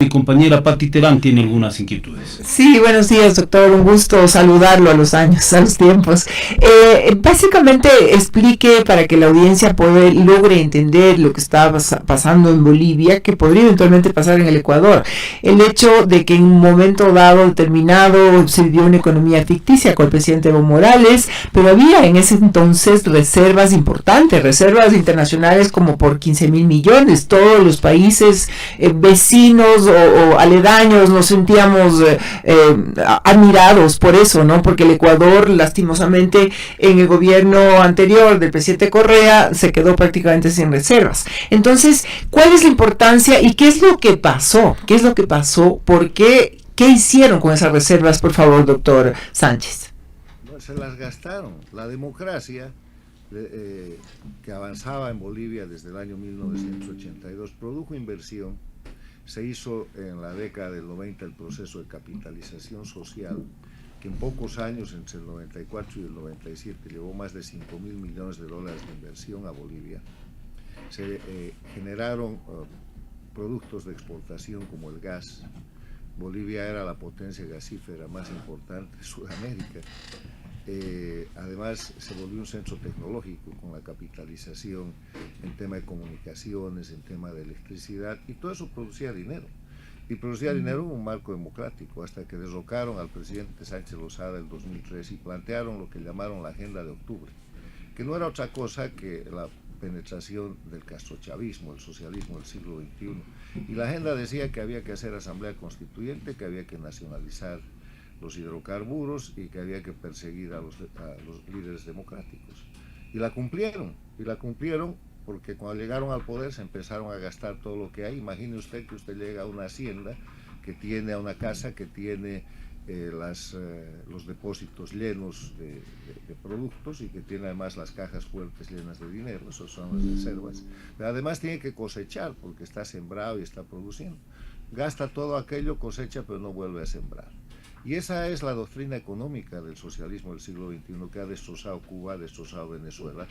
Mi compañera Patti Terán tiene algunas inquietudes. Sí, buenos días, doctor. Un gusto saludarlo a los años, a los tiempos. Básicamente explique para que la audiencia logre entender lo que está pasando en Bolivia, que podría eventualmente pasar en el Ecuador. El hecho de que en un momento dado determinado se vivió una economía ficticia con el presidente Evo Morales, pero había en ese entonces reservas importantes, reservas internacionales como por 15.000 millones. Todos los países vecinos o aledaños nos sentíamos admirados por eso, ¿no? Porque el Ecuador, lastimosamente, en el gobierno anterior del presidente Correa, se quedó prácticamente sin reservas. Entonces, ¿cuál es la importancia y qué es lo que pasó? ¿Qué es lo que pasó? ¿Por qué? ¿Qué hicieron con esas reservas, por favor, doctor Sánchez? No, se las gastaron. La democracia que avanzaba en Bolivia desde el año 1982 produjo inversión. Se hizo en la década del 90 el proceso de capitalización social, que en pocos años, entre el 94 y el 97, llevó más de 5.000 millones de dólares de inversión a Bolivia. Se generaron productos de exportación como el gas. Bolivia era la potencia gasífera más importante de Sudamérica. Además se volvió un centro tecnológico con la capitalización en tema de comunicaciones, en tema de electricidad, y todo eso producía dinero. Y producía dinero en un marco democrático, hasta que derrocaron al presidente Sánchez Lozada en 2003 y plantearon lo que llamaron la Agenda de Octubre, que no era otra cosa que la penetración del castrochavismo, el socialismo del siglo XXI. Y la agenda decía que había que hacer asamblea constituyente, que había que nacionalizar los hidrocarburos y que había que perseguir a los líderes democráticos. Y la cumplieron porque cuando llegaron al poder se empezaron a gastar todo lo que hay. Imagine usted que usted llega a una hacienda, que tiene a una casa que tiene los depósitos llenos de productos y que tiene además las cajas fuertes llenas de dinero, esas son las reservas. Pero además tiene que cosechar porque está sembrado y está produciendo. Gasta todo aquello, cosecha, pero no vuelve a sembrar. Y esa es la doctrina económica del socialismo del siglo XXI, que ha destrozado Cuba, ha destrozado Venezuela,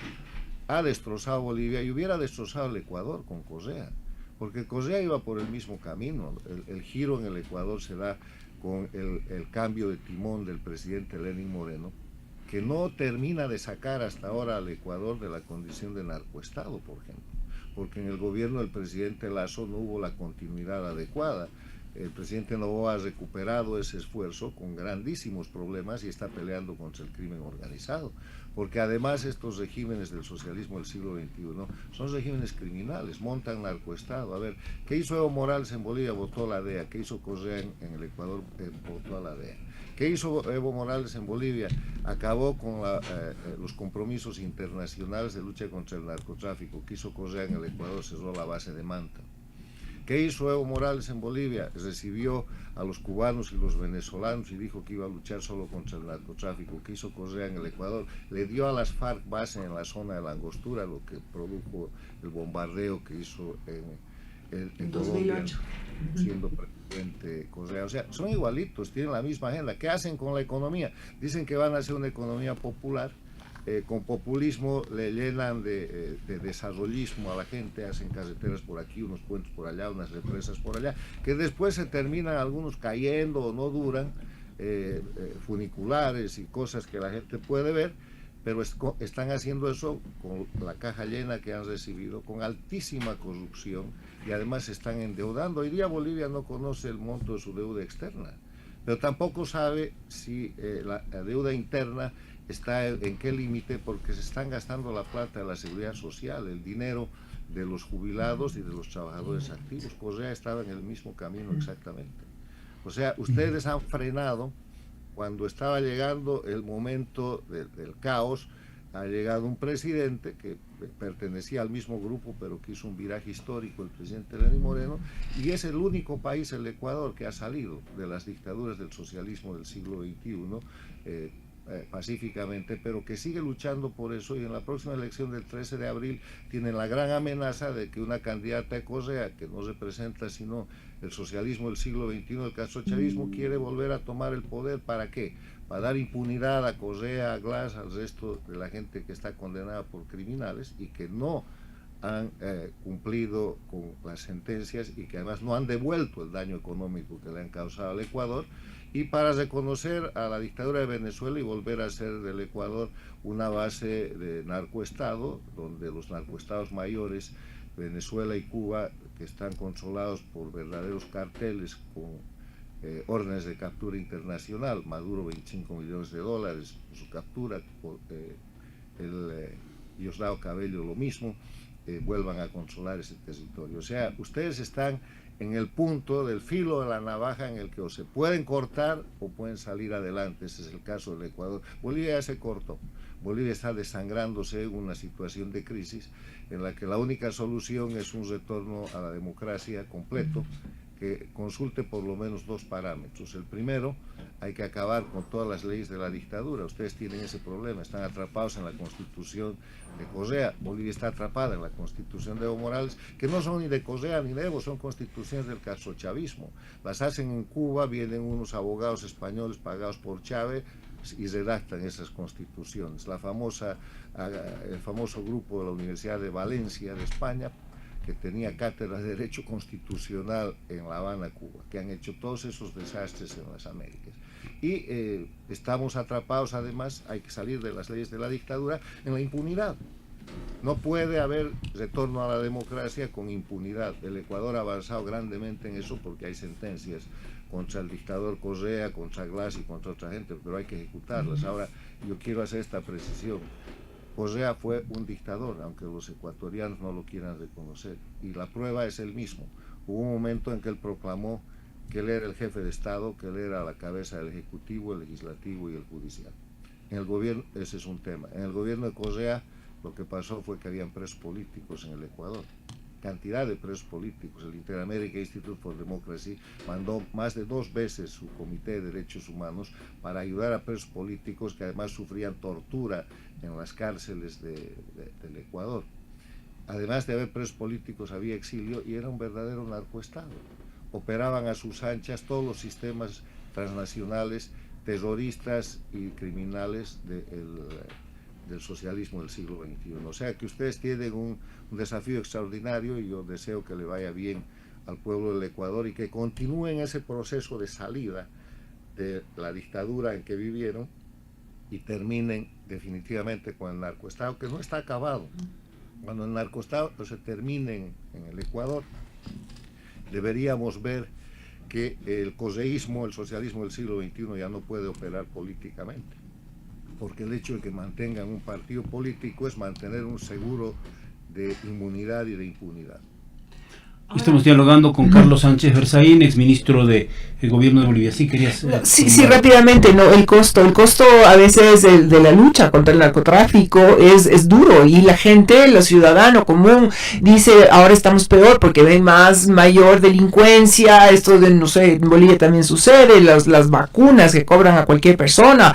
ha destrozado Bolivia y hubiera destrozado el Ecuador con Correa, porque Correa iba por el mismo camino. El giro en el Ecuador se da con el cambio de timón del presidente Lenín Moreno, que no termina de sacar hasta ahora al Ecuador de la condición de narcoestado, por ejemplo, porque en el gobierno del presidente Lasso no hubo la continuidad adecuada. El presidente Noboa ha recuperado ese esfuerzo con grandísimos problemas y está peleando contra el crimen organizado, porque además estos regímenes del socialismo del siglo XXI son regímenes criminales, montan narcoestado. A ver, ¿qué hizo Evo Morales en Bolivia? Votó la DEA. ¿Qué hizo Correa en el Ecuador? Votó a la DEA. ¿Qué hizo Evo Morales en Bolivia? Acabó con los compromisos internacionales de lucha contra el narcotráfico. ¿Qué hizo Correa en el Ecuador? Cerró la base de Manta. ¿Qué hizo Evo Morales en Bolivia? Recibió a los cubanos y los venezolanos y dijo que iba a luchar solo contra el narcotráfico. ¿Qué hizo Correa en el Ecuador? Le dio a las FARC base en la zona de la Angostura, lo que produjo el bombardeo que hizo en Colombia, siendo presidente Correa. O sea, son igualitos, tienen la misma agenda. ¿Qué hacen con la economía? Dicen que van a hacer una economía popular. Con populismo le llenan de desarrollismo a la gente, hacen carreteras por aquí, unos puentes por allá, unas represas por allá, que después se terminan algunos cayendo o no duran, funiculares y cosas que la gente puede ver, pero están haciendo eso con la caja llena que han recibido, con altísima corrupción, y además se están endeudando. Hoy día Bolivia no conoce el monto de su deuda externa, pero tampoco sabe si la deuda interna está en qué límite, porque se están gastando la plata de la seguridad social, el dinero de los jubilados y de los trabajadores activos. Correa estaba en el mismo camino exactamente. O sea, ustedes han frenado cuando estaba llegando el momento del caos. Ha llegado un presidente que pertenecía al mismo grupo, pero que hizo un viraje histórico, el presidente Lenín Moreno, y es el único país, el Ecuador, que ha salido de las dictaduras del socialismo del siglo XXI, pacíficamente, pero que sigue luchando por eso, y en la próxima elección del 13 de abril tienen la gran amenaza de que una candidata de Correa, que no representa sino el socialismo del siglo XXI, el castrochavismo, quiere volver a tomar el poder. ¿Para qué? Para dar impunidad a Correa, a Glass, al resto de la gente que está condenada por criminales y que no han cumplido con las sentencias y que además no han devuelto el daño económico que le han causado al Ecuador, y para reconocer a la dictadura de Venezuela y volver a ser del Ecuador una base de narcoestado, donde los narcoestados mayores, Venezuela y Cuba, que están controlados por verdaderos carteles con órdenes de captura internacional, Maduro $25 millones por su captura, Diosdado Cabello lo mismo, vuelvan a controlar ese territorio. O sea, ustedes están en el punto del filo de la navaja en el que o se pueden cortar o pueden salir adelante. Ese es el caso del Ecuador. Bolivia ya se cortó. Bolivia está desangrándose en una situación de crisis en la que la única solución es un retorno a la democracia completo, que consulte por lo menos dos parámetros. El primero, hay que acabar con todas las leyes de la dictadura. Ustedes tienen ese problema, están atrapados en la Constitución de Correa. Bolivia está atrapada en la Constitución de Evo Morales, que no son ni de Correa ni de Evo, son constituciones del castrochavismo. Las hacen en Cuba, vienen unos abogados españoles pagados por Chávez y redactan esas constituciones. El famoso grupo de la Universidad de Valencia de España, que tenía cátedra de Derecho Constitucional en La Habana, Cuba, que han hecho todos esos desastres en las Américas. Y estamos atrapados, además, hay que salir de las leyes de la dictadura, en la impunidad. No puede haber retorno a la democracia con impunidad. El Ecuador ha avanzado grandemente en eso porque hay sentencias contra el dictador Correa, contra Glass y contra otra gente, pero hay que ejecutarlas. Ahora, yo quiero hacer esta precisión. Correa fue un dictador, aunque los ecuatorianos no lo quieran reconocer, y la prueba es el mismo. Hubo un momento en que él proclamó que él era el jefe de Estado, que él era la cabeza del Ejecutivo, el Legislativo y el Judicial. En el gobierno, ese es un tema. En el gobierno de Correa, lo que pasó fue que habían presos políticos en el Ecuador. Cantidad de presos políticos. El Interamerican Institute for Democracy mandó más de 2 veces su Comité de Derechos Humanos para ayudar a presos políticos que además sufrían tortura en las cárceles del Ecuador. Además de haber presos políticos, había exilio y era un verdadero narcoestado. Operaban a sus anchas todos los sistemas transnacionales, terroristas y criminales del socialismo del siglo XXI. O sea que ustedes tienen un desafío extraordinario y yo deseo que le vaya bien al pueblo del Ecuador y que continúen ese proceso de salida de la dictadura en que vivieron y terminen definitivamente con el narcoestado, que no está acabado. Cuando el narcoestado se termine en el Ecuador, deberíamos ver que el correísmo, el socialismo del siglo XXI ya no puede operar políticamente, porque el hecho de que mantengan un partido político es mantener un seguro de inmunidad y de impunidad. Estamos dialogando con Carlos Sánchez Berzaín, exministro del gobierno de Bolivia. Sí, querías... Sí, rápidamente, no, el costo a veces de la lucha contra el narcotráfico es duro, y la gente, los ciudadanos común, dice, ahora estamos peor porque ven mayor delincuencia, esto de, no sé, en Bolivia también sucede, las vacunas que cobran a cualquier persona,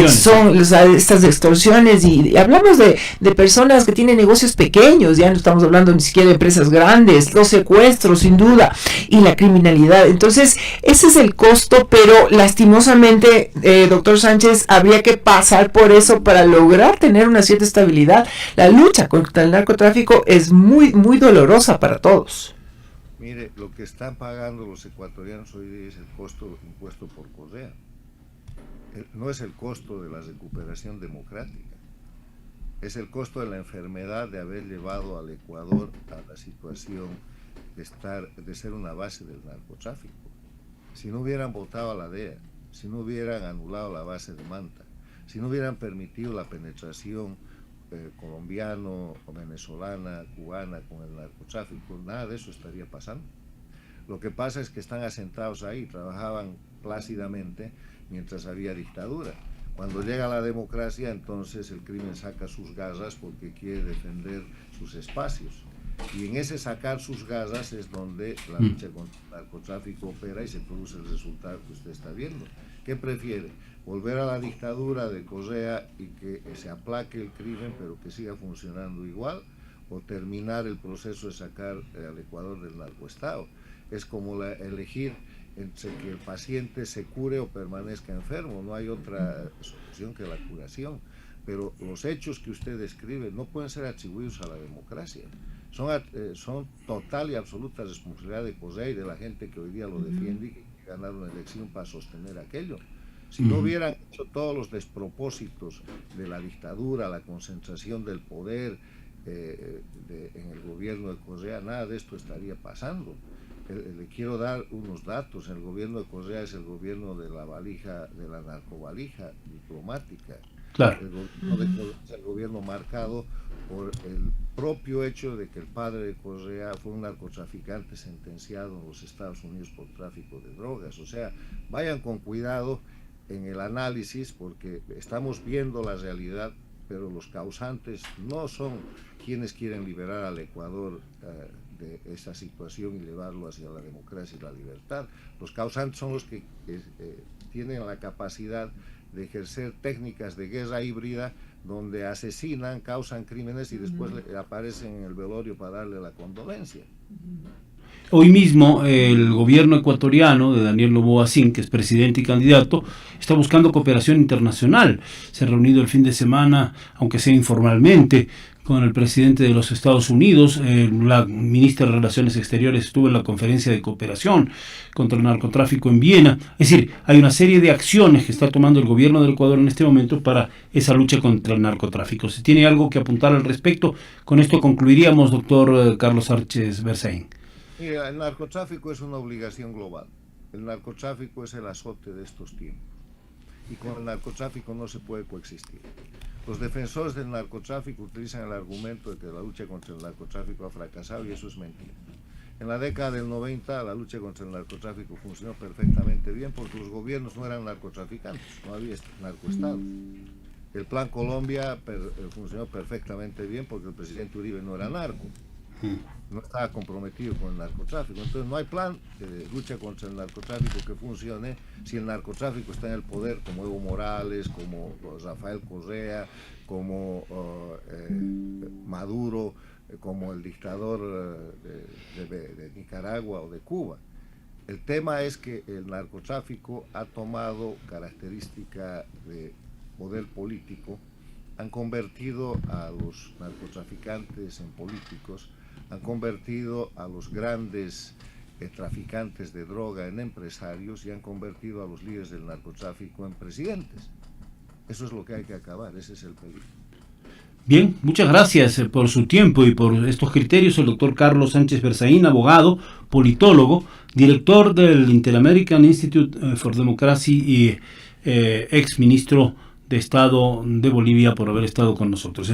son estas extorsiones, y hablamos de personas que tienen negocios pequeños, ya no estamos hablando ni siquiera de empresas grandes, los secuestros, sin duda, y la criminalidad. Entonces, ese es el costo, pero lastimosamente, doctor Sánchez, habría que pasar por eso para lograr tener una cierta estabilidad. La lucha contra el narcotráfico es muy, muy dolorosa para todos. Mire, lo que están pagando los ecuatorianos hoy día es el costo impuesto por Correa. No es el costo de la recuperación democrática. Es el costo de la enfermedad de haber llevado al Ecuador a la situación de ser una base del narcotráfico. Si no hubieran votado a la DEA, si no hubieran anulado la base de Manta, si no hubieran permitido la penetración colombiano, venezolana, cubana con el narcotráfico, nada de eso estaría pasando. Lo que pasa es que están asentados ahí, trabajaban plácidamente mientras había dictadura. Cuando llega la democracia, entonces el crimen saca sus garras porque quiere defender sus espacios. Y en ese sacar sus garras es donde la lucha contra el narcotráfico opera y se produce el resultado que usted está viendo. ¿Qué prefiere? ¿Volver a la dictadura de Correa y que se aplaque el crimen pero que siga funcionando igual? ¿O terminar el proceso de sacar al Ecuador del narcoestado? Es como elegir entre que el paciente se cure o permanezca enfermo. No hay otra solución que la curación. Pero los hechos que usted describe no pueden ser atribuidos a la democracia. son total y absoluta responsabilidad de Correa y de la gente que hoy día lo defiende y que ganar una elección para sostener aquello. Si no hubieran hecho todos los despropósitos de la dictadura, la concentración del poder en el gobierno de Correa, nada de esto estaría pasando. Le quiero dar unos datos. El gobierno de Correa es el gobierno de la valija, de la narcovalija diplomática. Claro. El gobierno de Correa es el gobierno marcado por el propio hecho de que el padre de Correa fue un narcotraficante sentenciado en los Estados Unidos por tráfico de drogas. O sea, vayan con cuidado en el análisis, porque estamos viendo la realidad, pero los causantes no son quienes quieren liberar al Ecuador de esa situación y llevarlo hacia la democracia y la libertad. Los causantes son los que tienen la capacidad de ejercer técnicas de guerra híbrida, donde asesinan, causan crímenes y después aparecen en el velorio para darle la condolencia. Hoy mismo el gobierno ecuatoriano de Daniel Noboa Sin, que es presidente y candidato, está buscando cooperación internacional. Se ha reunido el fin de semana, aunque sea informalmente, con el presidente de los Estados Unidos. La ministra de Relaciones Exteriores estuvo en la conferencia de cooperación contra el narcotráfico en Viena. Es decir, hay una serie de acciones que está tomando el gobierno del Ecuador en este momento para esa lucha contra el narcotráfico. ¿Se tiene algo que apuntar al respecto? Con esto concluiríamos, doctor Carlos Sánchez Berzaín. Mira, el narcotráfico es una obligación global. El narcotráfico es el azote de estos tiempos. Y con el narcotráfico no se puede coexistir. Los defensores del narcotráfico utilizan el argumento de que la lucha contra el narcotráfico ha fracasado, y eso es mentira. En la década del 90 la lucha contra el narcotráfico funcionó perfectamente bien porque los gobiernos no eran narcotraficantes, no había narcoestados. El Plan Colombia funcionó perfectamente bien porque el presidente Uribe no era narco, no estaba comprometido con el narcotráfico. Entonces no hay plan de lucha contra el narcotráfico que funcione si el narcotráfico está en el poder, como Evo Morales, como Rafael Correa, como Maduro, como el dictador de Nicaragua o de Cuba. El tema es que el narcotráfico ha tomado característica de poder político, han convertido a los narcotraficantes en políticos, han convertido a los grandes traficantes de droga en empresarios y han convertido a los líderes del narcotráfico en presidentes. Eso es lo que hay que acabar, ese es el peligro. Bien, muchas gracias por su tiempo y por estos criterios. El doctor Carlos Sánchez Berzaín, abogado, politólogo, director del Inter-American Institute for Democracy y ex ministro de Estado de Bolivia, por haber estado con nosotros.